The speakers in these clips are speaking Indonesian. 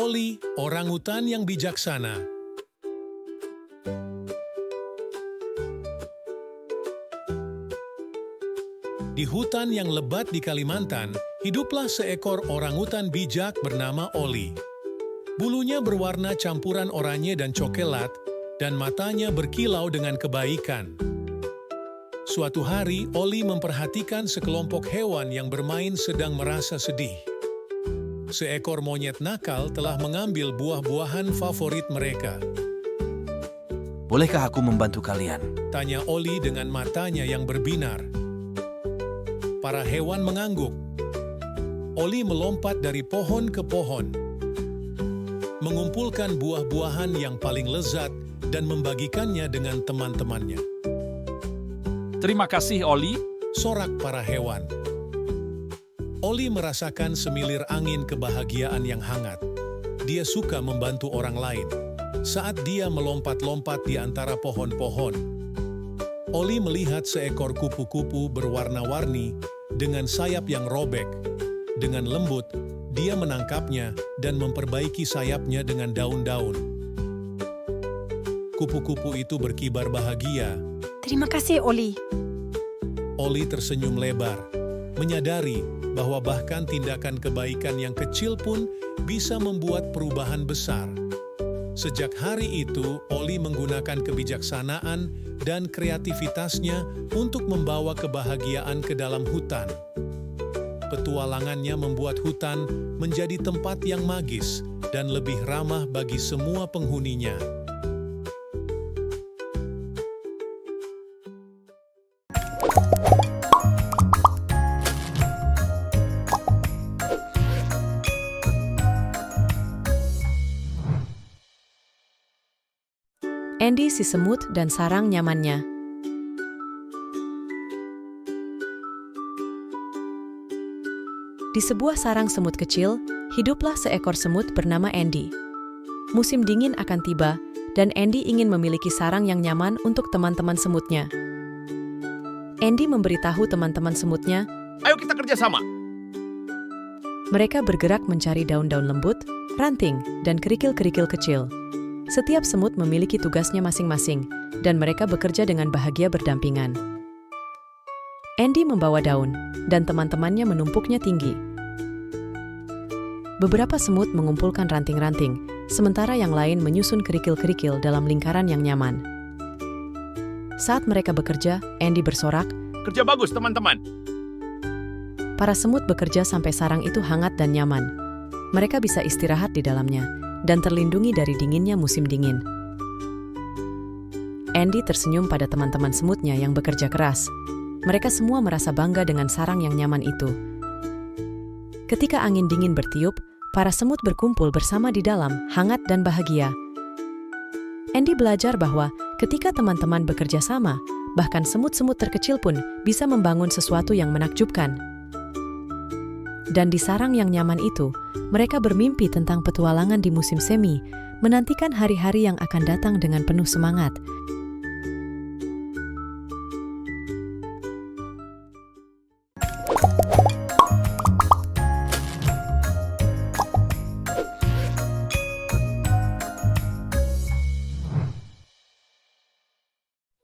Oli, orangutan yang bijaksana. Di hutan yang lebat di Kalimantan, hiduplah seekor orangutan bijak bernama Oli. Bulunya berwarna campuran oranye dan coklat, dan matanya berkilau dengan kebaikan. Suatu hari, Oli memperhatikan sekelompok hewan yang bermain sedang merasa sedih. Seekor monyet nakal telah mengambil buah-buahan favorit mereka. Bolehkah aku membantu kalian? Tanya Oli dengan matanya yang berbinar. Para hewan mengangguk. Oli melompat dari pohon ke pohon, mengumpulkan buah-buahan yang paling lezat dan membagikannya dengan teman-temannya. Terima kasih, Oli. Sorak para hewan. Oli merasakan semilir angin kebahagiaan yang hangat. Dia suka membantu orang lain. Saat dia melompat-lompat di antara pohon-pohon, Oli melihat seekor kupu-kupu berwarna-warni dengan sayap yang robek. Dengan lembut, dia menangkapnya dan memperbaiki sayapnya dengan daun-daun. Kupu-kupu itu berkibar bahagia. Terima kasih, Oli. Oli tersenyum lebar, menyadari bahwa bahkan tindakan kebaikan yang kecil pun bisa membuat perubahan besar. Sejak hari itu, Oli menggunakan kebijaksanaan dan kreativitasnya untuk membawa kebahagiaan ke dalam hutan. Petualangannya membuat hutan menjadi tempat yang magis dan lebih ramah bagi semua penghuninya. Andy si semut dan sarang nyamannya. Di sebuah sarang semut kecil, hiduplah seekor semut bernama Andy. Musim dingin akan tiba, dan Andy ingin memiliki sarang yang nyaman untuk teman-teman semutnya. Andy memberitahu teman-teman semutnya, Ayo kita kerjasama. mereka bergerak mencari daun-daun lembut, ranting, dan kerikil-kerikil kecil. Setiap semut memiliki tugasnya masing-masing, dan mereka bekerja dengan bahagia berdampingan. Andy membawa daun, dan teman-temannya menumpuknya tinggi. Beberapa semut mengumpulkan ranting-ranting, sementara yang lain menyusun kerikil-kerikil dalam lingkaran yang nyaman. Saat mereka bekerja, Andy bersorak, Kerja bagus, teman-teman. para semut bekerja sampai sarang itu hangat dan nyaman. Mereka bisa istirahat di dalamnya, dan terlindungi dari dinginnya musim dingin. Andy tersenyum pada teman-teman semutnya yang bekerja keras. Mereka semua merasa bangga dengan sarang yang nyaman itu. Ketika angin dingin bertiup, para semut berkumpul bersama di dalam, hangat dan bahagia. Andy belajar bahwa ketika teman-teman bekerja sama, bahkan semut-semut terkecil pun bisa membangun sesuatu yang menakjubkan. Dan di sarang yang nyaman itu, mereka bermimpi tentang petualangan di musim semi, menantikan hari-hari yang akan datang dengan penuh semangat.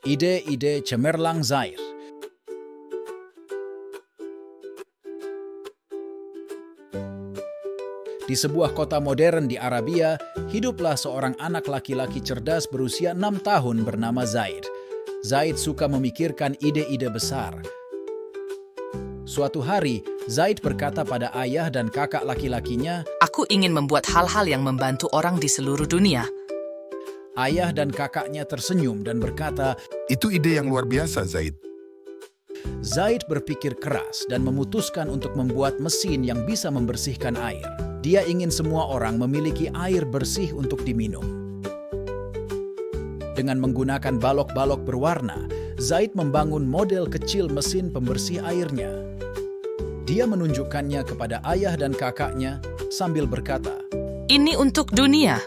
Ide-ide cemerlang Zair. Di sebuah kota modern di Arabia, hiduplah seorang anak laki-laki cerdas berusia 6 tahun bernama Zaid. Zaid suka memikirkan ide-ide besar. Suatu hari, Zaid berkata pada ayah dan kakak laki-lakinya, Aku ingin membuat hal-hal yang membantu orang di seluruh dunia. ayah dan kakaknya tersenyum dan berkata, Itu ide yang luar biasa, Zaid. Zaid berpikir keras dan memutuskan untuk membuat mesin yang bisa membersihkan air. Dia ingin semua orang memiliki air bersih untuk diminum. Dengan menggunakan balok-balok berwarna, Zaid membangun model kecil mesin pembersih airnya. Dia menunjukkannya kepada ayah dan kakaknya sambil berkata, Ini untuk dunia.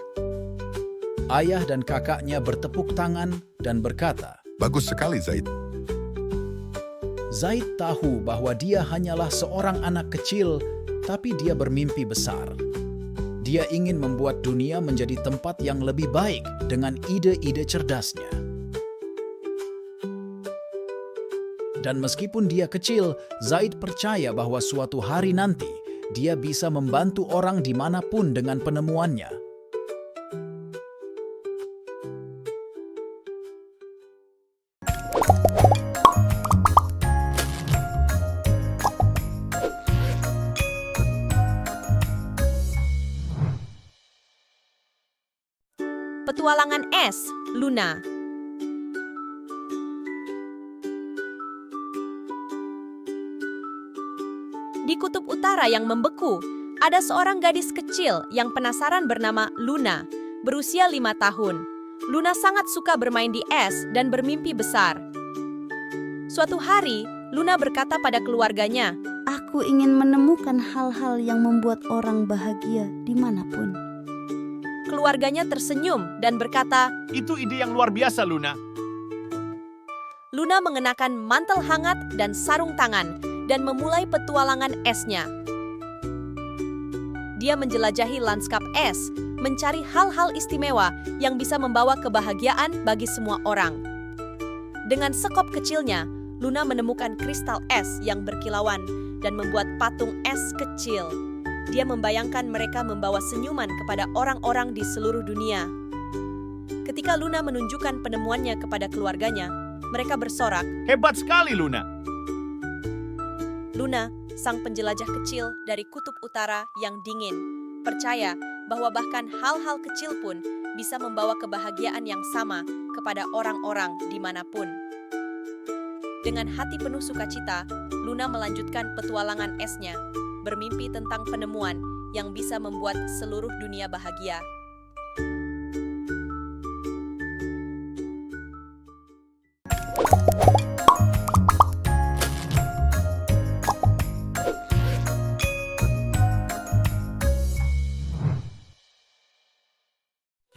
Ayah dan kakaknya bertepuk tangan dan berkata, Bagus sekali, Zaid. Zaid tahu bahwa dia hanyalah seorang anak kecil, tapi dia bermimpi besar. Dia ingin membuat dunia menjadi tempat yang lebih baik dengan ide-ide cerdasnya. Dan meskipun dia kecil, Zaid percaya bahwa suatu hari nanti dia bisa membantu orang dimanapun dengan penemuannya. Petualangan es, Luna. Di kutub utara yang membeku, ada seorang gadis kecil yang penasaran bernama Luna, berusia 5 tahun. Luna sangat suka bermain di es dan bermimpi besar. Suatu hari, Luna berkata pada keluarganya, Aku ingin menemukan hal-hal yang membuat orang bahagia dimanapun. Keluarganya tersenyum dan berkata, Itu ide yang luar biasa, Luna. Luna mengenakan mantel hangat dan sarung tangan dan memulai petualangan esnya. Dia menjelajahi lanskap es, mencari hal-hal istimewa yang bisa membawa kebahagiaan bagi semua orang. Dengan sekop kecilnya, Luna menemukan kristal es yang berkilauan dan membuat patung es kecil. Dia membayangkan mereka membawa senyuman kepada orang-orang di seluruh dunia. Ketika Luna menunjukkan penemuannya kepada keluarganya, mereka bersorak, Hebat sekali, Luna. Luna, sang penjelajah kecil dari kutub utara yang dingin, percaya bahwa bahkan hal-hal kecil pun bisa membawa kebahagiaan yang sama kepada orang-orang dimanapun. Dengan hati penuh sukacita, Luna melanjutkan petualangan esnya, bermimpi tentang penemuan yang bisa membuat seluruh dunia bahagia.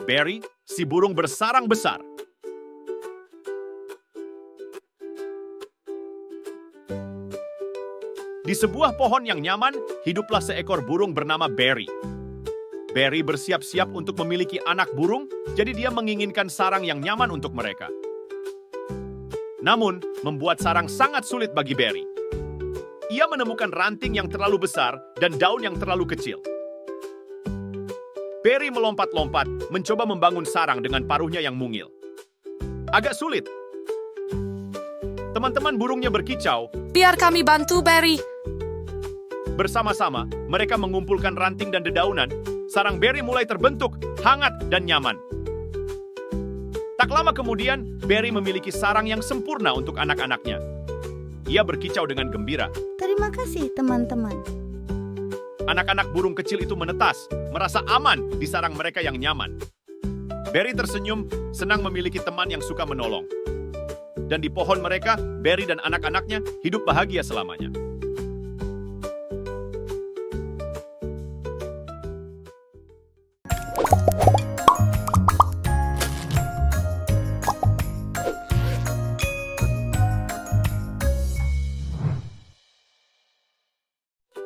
Barry, si burung bersarang besar. Di sebuah pohon yang nyaman, hiduplah seekor burung bernama Barry. Barry bersiap-siap untuk memiliki anak burung, jadi dia menginginkan sarang yang nyaman untuk mereka. Namun, membuat sarang sangat sulit bagi Barry. Ia menemukan ranting yang terlalu besar dan daun yang terlalu kecil. Barry melompat-lompat, mencoba membangun sarang dengan paruhnya yang mungil. Agak sulit. Teman-teman burungnya berkicau. Biar kami bantu, Barry. Bersama-sama, mereka mengumpulkan ranting dan dedaunan. Sarang Barry mulai terbentuk, hangat dan nyaman. Tak lama kemudian, Barry memiliki sarang yang sempurna untuk anak-anaknya. Ia berkicau dengan gembira. Terima kasih, teman-teman. Anak-anak burung kecil itu menetas, merasa aman di sarang mereka yang nyaman. Barry tersenyum, senang memiliki teman yang suka menolong. Dan di pohon mereka, Barry dan anak-anaknya hidup bahagia selamanya.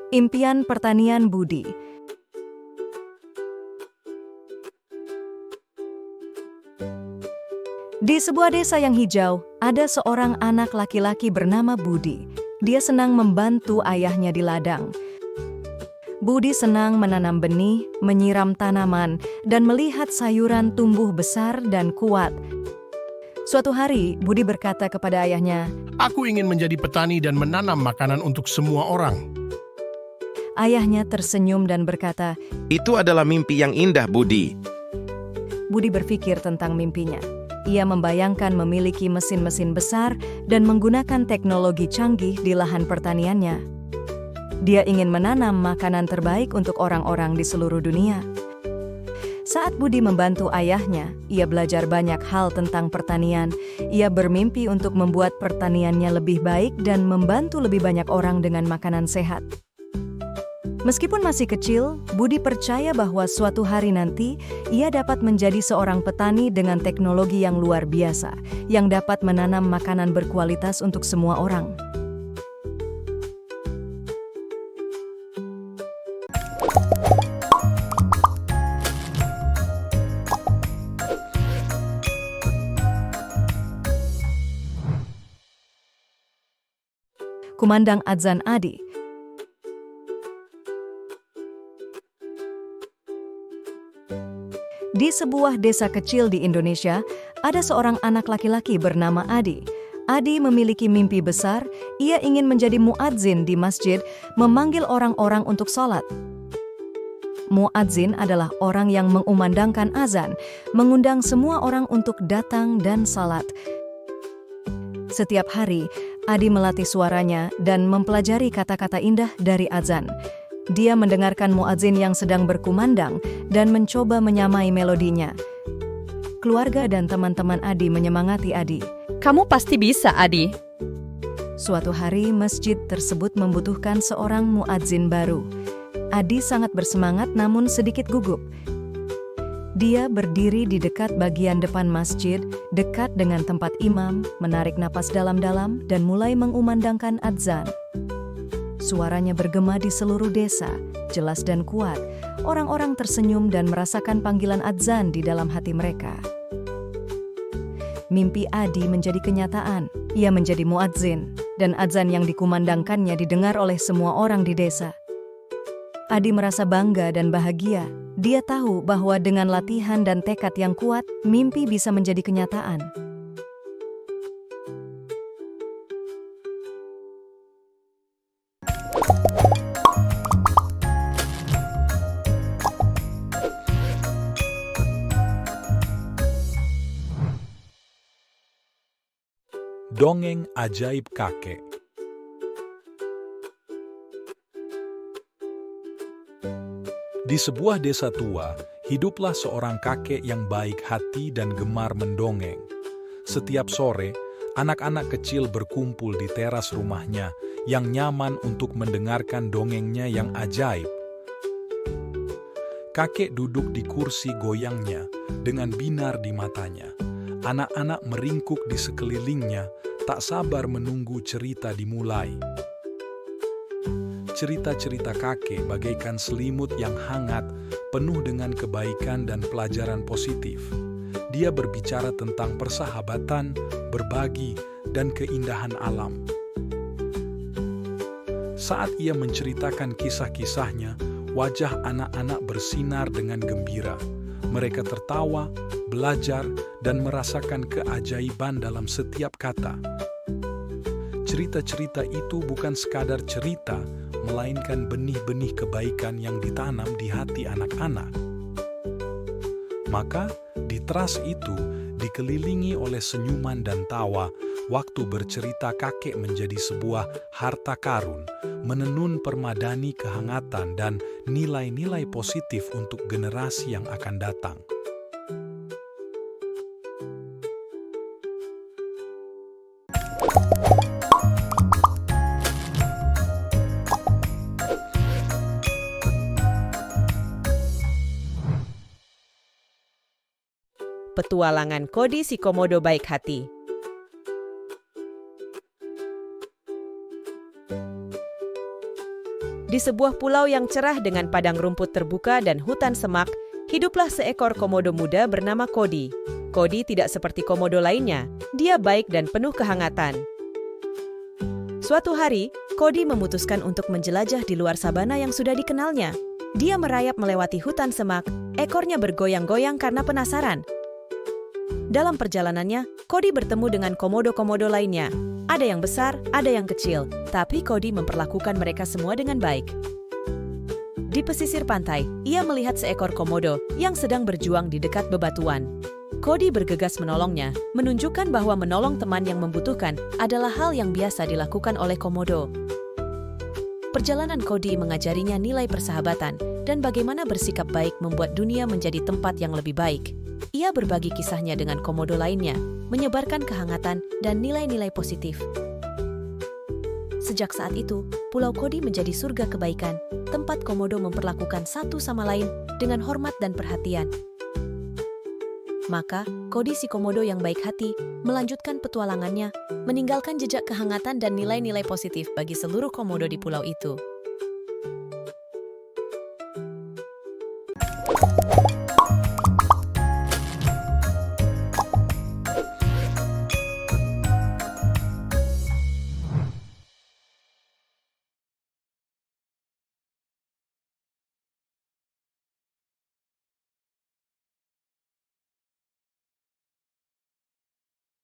Impian pertanian budi. Di sebuah desa yang hijau, ada seorang anak laki-laki bernama Budi. Dia senang membantu ayahnya di ladang. Budi senang menanam benih, menyiram tanaman, dan melihat sayuran tumbuh besar dan kuat. Suatu hari, Budi berkata kepada ayahnya, Aku ingin menjadi petani dan menanam makanan untuk semua orang. Ayahnya tersenyum dan berkata, Itu adalah mimpi yang indah, Budi. Budi berpikir tentang mimpinya. Ia membayangkan memiliki mesin-mesin besar dan menggunakan teknologi canggih di lahan pertaniannya. Dia ingin menanam makanan terbaik untuk orang-orang di seluruh dunia. Saat Budi membantu ayahnya, ia belajar banyak hal tentang pertanian. Ia bermimpi untuk membuat pertaniannya lebih baik dan membantu lebih banyak orang dengan makanan sehat. Meskipun masih kecil, Budi percaya bahwa suatu hari nanti ia dapat menjadi seorang petani dengan teknologi yang luar biasa, yang dapat menanam makanan berkualitas untuk semua orang. kumandang adzan Adi. Di sebuah desa kecil di Indonesia, ada seorang anak laki-laki bernama Adi. Adi memiliki mimpi besar, ia ingin menjadi muadzin di masjid, memanggil orang-orang untuk sholat. Muadzin adalah orang yang mengumandangkan azan, mengundang semua orang untuk datang dan salat. Setiap hari, Adi melatih suaranya dan mempelajari kata-kata indah dari azan. Dia mendengarkan muadzin yang sedang berkumandang dan mencoba menyamai melodinya. Keluarga dan teman-teman Adi menyemangati Adi. Kamu pasti bisa, Adi. Suatu hari, masjid tersebut membutuhkan seorang muadzin baru. Adi sangat bersemangat namun sedikit gugup. Dia berdiri di dekat bagian depan masjid, dekat dengan tempat imam, menarik napas dalam-dalam dan mulai mengumandangkan adzan. Suaranya bergema di seluruh desa, jelas dan kuat. Orang-orang tersenyum dan merasakan panggilan adzan di dalam hati mereka. Mimpi Adi menjadi kenyataan. Ia menjadi muadzin, dan adzan yang dikumandangkannya didengar oleh semua orang di desa. Adi merasa bangga dan bahagia. Dia tahu bahwa dengan latihan dan tekad yang kuat, mimpi bisa menjadi kenyataan. Dongeng ajaib kakek. Di sebuah desa tua, hiduplah seorang kakek yang baik hati dan gemar mendongeng. Setiap sore, anak-anak kecil berkumpul di teras rumahnya yang nyaman untuk mendengarkan dongengnya yang ajaib. Kakek duduk di kursi goyangnya dengan binar di matanya. Anak-anak meringkuk di sekelilingnya, tak sabar menunggu cerita dimulai. Cerita-cerita kakek bagaikan selimut yang hangat, penuh dengan kebaikan dan pelajaran positif. Dia berbicara tentang persahabatan, berbagi, dan keindahan alam. Saat ia menceritakan kisah-kisahnya, wajah anak-anak bersinar dengan gembira. Mereka tertawa, belajar, dan merasakan keajaiban dalam setiap kata. Cerita-cerita itu bukan sekadar cerita, melainkan benih-benih kebaikan yang ditanam di hati anak-anak. Maka, di teras itu, dikelilingi oleh senyuman dan tawa, waktu bercerita kakek menjadi sebuah harta karun, menenun permadani kehangatan dan nilai-nilai positif untuk generasi yang akan datang. Petualangan Kodi si Komodo baik hati. Di sebuah pulau yang cerah dengan padang rumput terbuka dan hutan semak, hiduplah seekor komodo muda bernama Kodi. Kodi tidak seperti komodo lainnya, dia baik dan penuh kehangatan. Suatu hari, Kodi memutuskan untuk menjelajah di luar sabana yang sudah dikenalnya. Dia merayap melewati hutan semak, ekornya bergoyang-goyang karena penasaran. Dalam perjalanannya, Kodi bertemu dengan komodo-komodo lainnya. Ada yang besar, ada yang kecil, tapi Kodi memperlakukan mereka semua dengan baik. Di pesisir pantai, ia melihat seekor komodo yang sedang berjuang di dekat bebatuan. Kodi bergegas menolongnya, menunjukkan bahwa menolong teman yang membutuhkan adalah hal yang biasa dilakukan oleh komodo. Perjalanan Kodi mengajarinya nilai persahabatan dan bagaimana bersikap baik membuat dunia menjadi tempat yang lebih baik. Ia berbagi kisahnya dengan komodo lainnya, menyebarkan kehangatan dan nilai-nilai positif. Sejak saat itu, Pulau Kodi menjadi surga kebaikan, tempat komodo memperlakukan satu sama lain dengan hormat dan perhatian. Maka, Kodi si komodo yang baik hati melanjutkan petualangannya, meninggalkan jejak kehangatan dan nilai-nilai positif bagi seluruh komodo di pulau itu.